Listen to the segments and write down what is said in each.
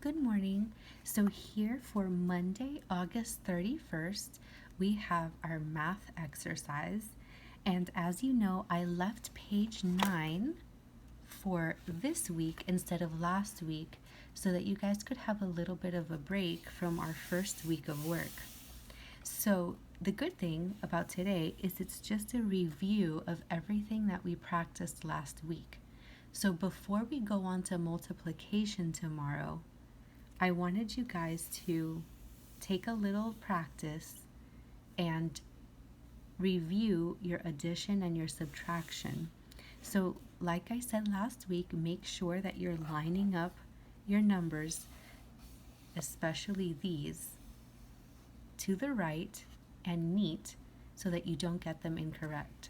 Good morning. So here for Monday, August 31st, we have our math exercise. And as you know, I left page 9 for this week instead of last week so that you guys could have a little bit of a break from our first week of work. So the good thing about today is it's just a review of everything that we practiced last week. So before we go on to multiplication tomorrow, I wanted you guys to take a little practice and review your addition and your subtraction. So, like I said last week, make sure that you're lining up your numbers, especially these, to the right and neat so that you don't get them incorrect.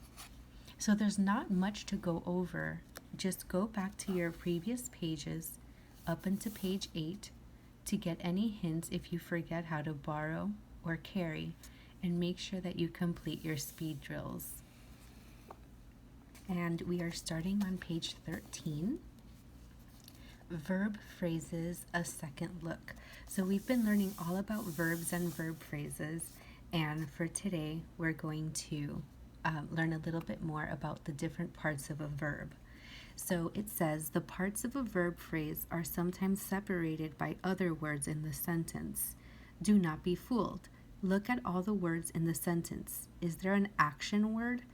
So, there's not much to go over. Just go back to your previous pages up into page 8 to get any hints if you forget how to borrow or carry, and make sure that you complete your speed drills. And we are starting on page 13. Verb phrases, a second look. So we've been learning all about verbs and verb phrases, and for today we're going to learn a little bit more about the different parts of a verb. So it says the parts of a verb phrase are sometimes separated by other words in the sentence. Do not be fooled. Look at all the words in the sentence. Is there an action word?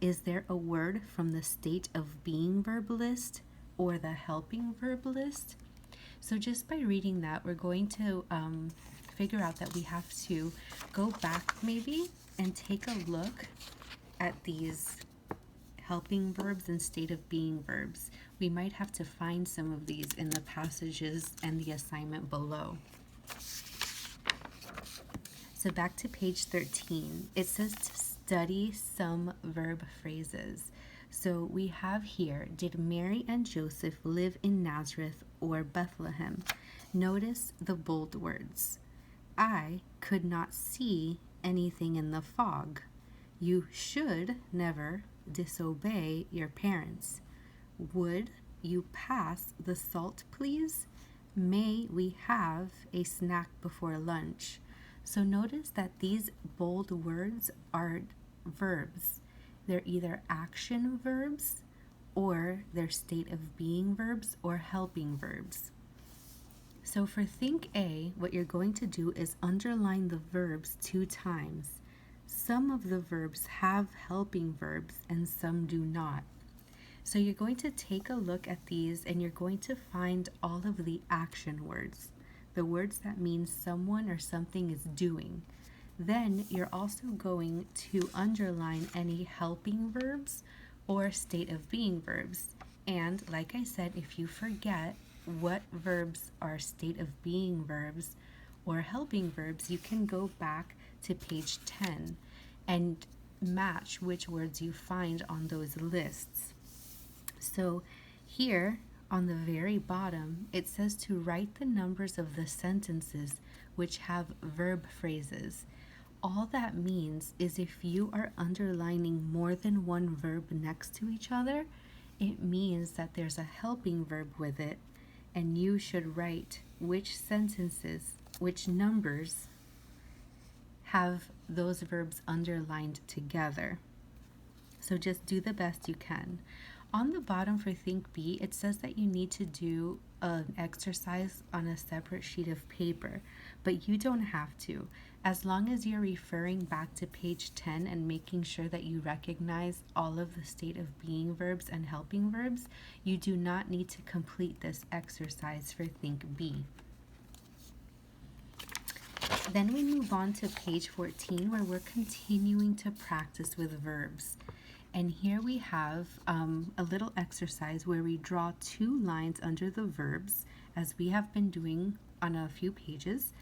Is there a word from the state of being verb list or the helping verb list? So just by reading that, we're going to figure out that we have to go back maybe and take a look at these helping verbs and state of being verbs. We might have to find some of these in the passages and the assignment below. So back to page 13, it says to study some verb phrases. So we have here, did Mary and Joseph live in Nazareth or Bethlehem? Notice the bold words. I could not see anything in the fog. You should never disobey your parents. Would you pass the salt, please? May we have a snack before lunch? So notice that these bold words are verbs. They're either action verbs or they're state of being verbs or helping verbs. So for think A, what you're going to do is underline the verbs 2 times. Some of the verbs have helping verbs and some do not. So you're going to take a look at these and you're going to find all of the action words, the words that mean someone or something is doing. Then you're also going to underline any helping verbs or state of being verbs. And like I said, if you forget what verbs are state of being verbs or helping verbs, you can go back to page 10 and match which words you find on those lists. So here on the very bottom, it says to write the numbers of the sentences which have verb phrases. All that means is if you are underlining more than one verb next to each other, it means that there's a helping verb with it, and you should write which sentences, which numbers have those verbs underlined together. So just do the best you can. On the bottom for Think B, it says that you need to do an exercise on a separate sheet of paper, but you don't have to. As long as you're referring back to page 10 and making sure that you recognize all of the state of being verbs and helping verbs, you do not need to complete this exercise for Think B. Then we move on to page 14 where we're continuing to practice with verbs. And here we have a little exercise where we draw 2 lines under the verbs as we have been doing on a few pages.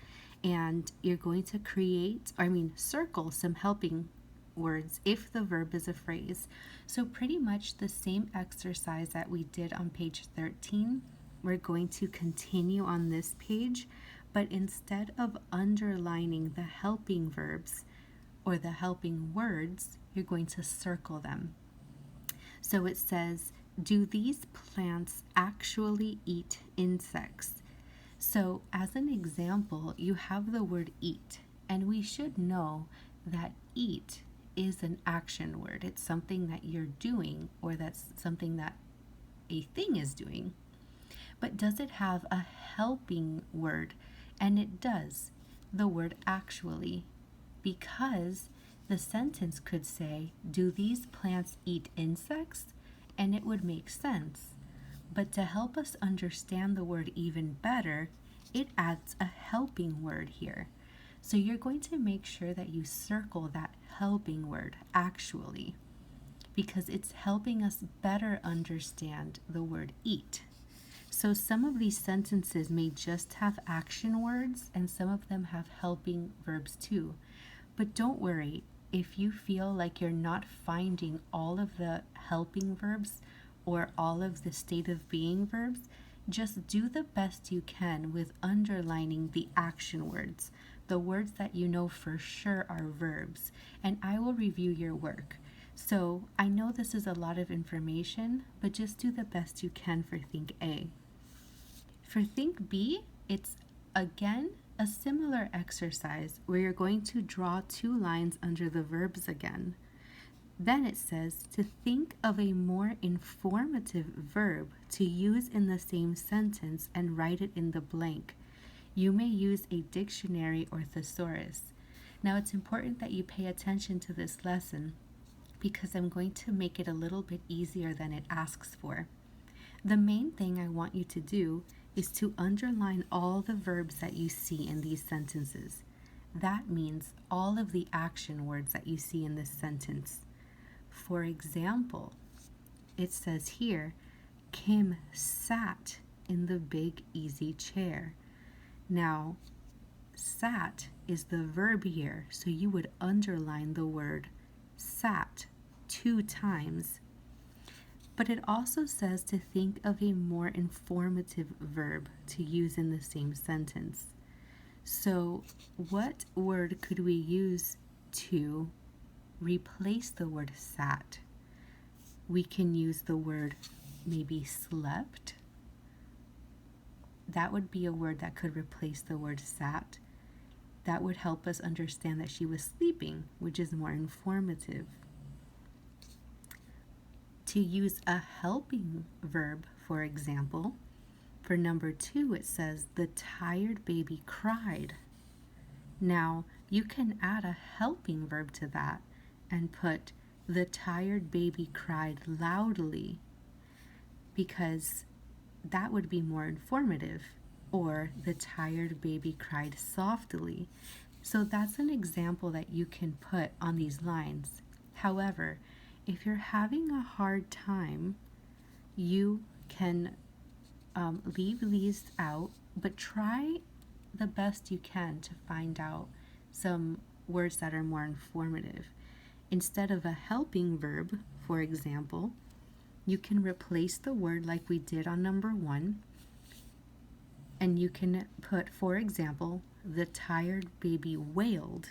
And you're going to circle some helping words if the verb is a phrase. So pretty much the same exercise that we did on page 13, we're going to continue on this page, but instead of underlining the helping verbs or the helping words, you're going to circle them. So it says, do these plants actually eat insects? So, as an example, you have the word eat, and we should know that eat is an action word. It's something that you're doing, or that's something that a thing is doing. But does it have a helping word? And it does, the word actually, because the sentence could say, do these plants eat insects? And it would make sense. But to help us understand the word even better, it adds a helping word here. So you're going to make sure that you circle that helping word, actually, because it's helping us better understand the word eat. So some of these sentences may just have action words and some of them have helping verbs too. But don't worry, if you feel like you're not finding all of the helping verbs or all of the state of being verbs, just do the best you can with underlining the action words, the words that you know for sure are verbs, and I will review your work. So I know this is a lot of information, but just do the best you can for Think A. For Think B, it's again a similar exercise where you're going to draw 2 lines under the verbs again. Then it says to think of a more informative verb to use in the same sentence and write it in the blank. You may use a dictionary or thesaurus. Now it's important that you pay attention to this lesson because I'm going to make it a little bit easier than it asks for. The main thing I want you to do is to underline all the verbs that you see in these sentences. That means all of the action words that you see in this sentence. For example, it says here, Kim sat in the big easy chair. Now, sat is the verb here, so you would underline the word sat 2 times. But it also says to think of a more informative verb to use in the same sentence. So, what word could we use to replace the word sat? We can use the word maybe slept. That would be a word that could replace the word sat. That would help us understand that she was sleeping, which is more informative. To use a helping verb, for example, for number 2, it says, the tired baby cried. Now, you can add a helping verb to that and put, the tired baby cried loudly, because that would be more informative. Or, the tired baby cried softly. So that's an example that you can put on these lines. However, if you're having a hard time, you can leave these out, but try the best you can to find out some words that are more informative. Instead of a helping verb, for example, you can replace the word like we did on number 1, and you can put, for example, the tired baby wailed.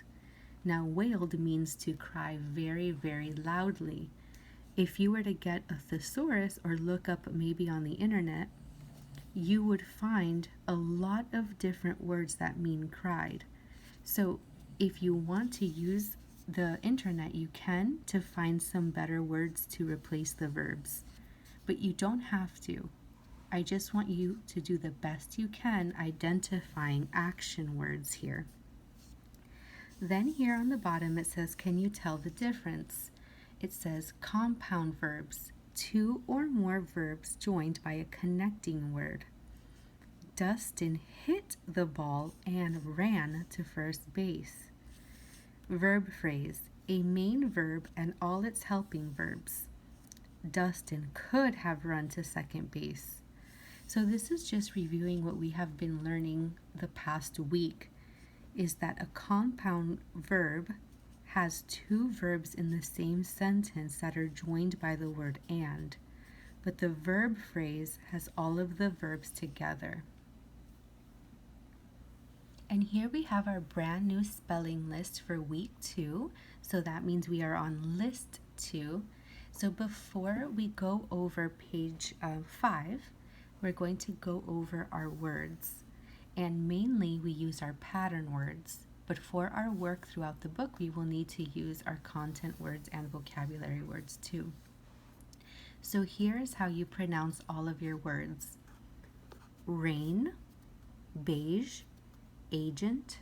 Now, wailed means to cry very, very loudly. If you were to get a thesaurus or look up maybe on the internet, you would find a lot of different words that mean cried. So if you want to use the internet, you can to find some better words to replace the verbs. But you don't have to. I just want you to do the best you can identifying action words here. Then here on the bottom it says, can you tell the difference? It says compound verbs, 2 or more verbs joined by a connecting word. Dustin hit the ball and ran to first base. Verb phrase, a main verb and all its helping verbs. Dustin could have run to second base. So this is just reviewing what we have been learning the past week, is that a compound verb has 2 verbs in the same sentence that are joined by the word and, but the verb phrase has all of the verbs together. And here we have our brand new spelling list for week 2, so that means we are on list 2. So before we go over page 5, we're going to go over our words. And mainly we use our pattern words. But for our work throughout the book, we will need to use our content words and vocabulary words too. So here's how you pronounce all of your words: rain, beige, agent,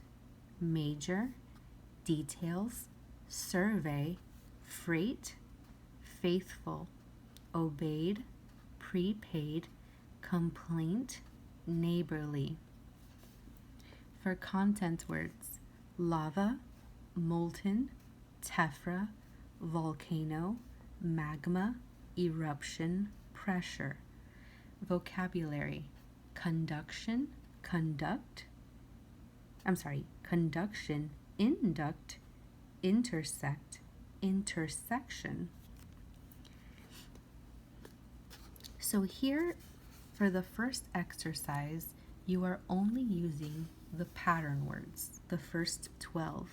major, details, survey, freight, faithful, obeyed, prepaid, complaint, neighborly. For content words: lava, molten, tephra, volcano, magma, eruption, pressure. Vocabulary: conduction, conduction, induct, intersect, intersection. So here, for the first exercise, you are only using the pattern words, the first 12.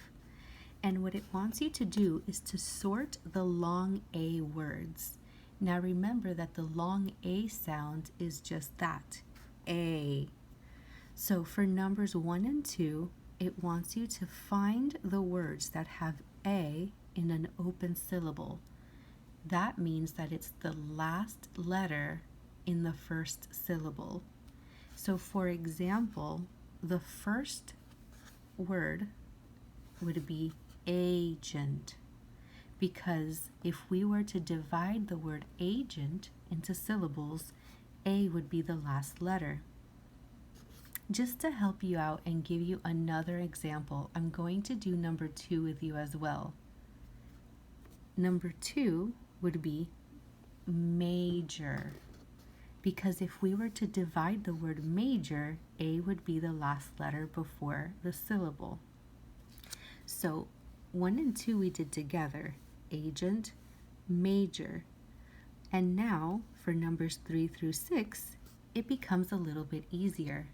And what it wants you to do is to sort the long A words. Now remember that the long A sound is just that, A. So for numbers 1 and 2, it wants you to find the words that have A in an open syllable. That means that it's the last letter in the first syllable. So for example, the first word would be agent, because if we were to divide the word agent into syllables, A would be the last letter. Just to help you out and give you another example, I'm going to do number 2 with you as well. Number 2 would be major, because if we were to divide the word major, A would be the last letter before the syllable. So 1 and 2 we did together, agent, major. And now for numbers 3 through 6, it becomes a little bit easier.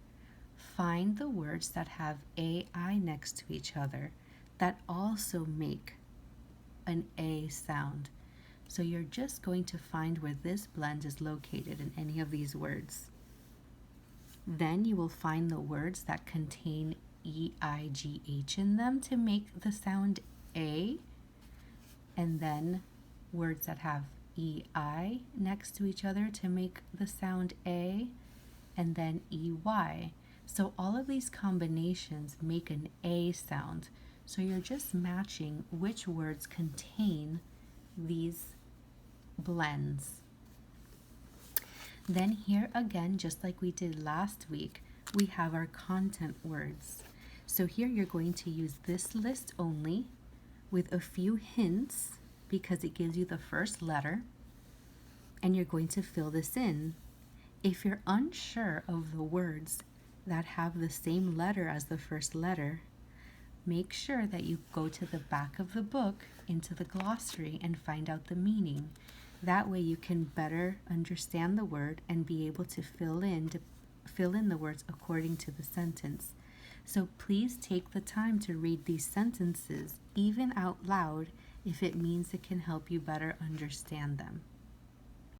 Find the words that have AI next to each other that also make an A sound. So you're just going to find where this blend is located in any of these words. Then you will find the words that contain EIGH in them to make the sound A, and then words that have EI next to each other to make the sound A, and then EY. So all of these combinations make an A sound. So you're just matching which words contain these blends. Then here again, just like we did last week, we have our content words. So here you're going to use this list only with a few hints because it gives you the first letter, and you're going to fill this in. If you're unsure of the words that have the same letter as the first letter, make sure that you go to the back of the book into the glossary and find out the meaning. That way you can better understand the word and be able to fill in the words according to the sentence. So please take the time to read these sentences, even out loud, if it means it can help you better understand them.